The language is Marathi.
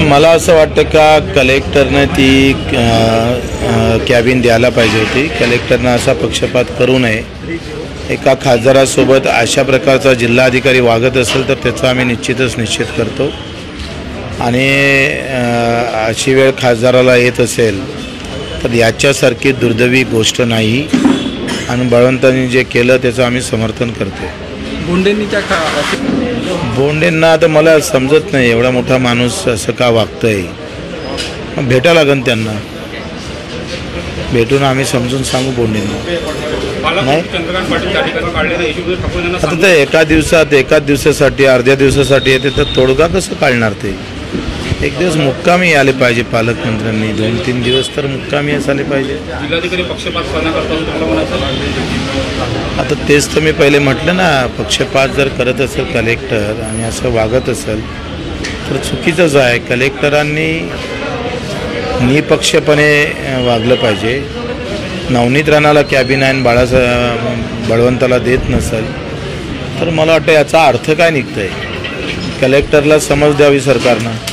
मला असं वाटतं का कलेक्टरने ती कॅबिन द्यायला पाहिजे होती। कलेक्टरने असा पक्षपात करू नये। एका खासदारासोबत अशा प्रकारचा जिल्हाधिकारी वागत असेल तर त्याचा आम्ही निश्चित करतो आणि अशी वेळ खासदाराला येत असेल तर याच्यासारखी दुर्दैवी गोष्ट नाही आणि बळवंतांनी जे केलं त्याचं आम्ही समर्थन करतो। बोंडेंना आता मला समजत नाही, एवढा मोठा माणूस असं का वागतंय। भेटा लागेल त्यांना, भेटून आम्ही समजून सांगू बोंडेंना। नाही आता ते एका दिवसासाठी अर्ध्या दिवसासाठी येते तर तोडगा कसं काढणार ते। एक दिवस मुक्कामी आले पाहिजे पालकमंत्र्यांनी, 2-3 दिवस तर मुक्कामी असायला पाहिजे। जिल्हाधिकारी पक्षपातपणा करतात आता तेच तर मी पहिले म्हटलं ना, पक्षपात जर करत असेल कलेक्टर आणि असं वागत असेल तर चुकीचंच आहे। कलेक्टरांनी निपक्षपणे वागलं पाहिजे। नवनीत राणाला कॅबिन आहे बळवंताला देत नसेल तर मला वाटतं याचा अर्थ काय निघतंय। कलेक्टरला समज द्यावी सरकारनं।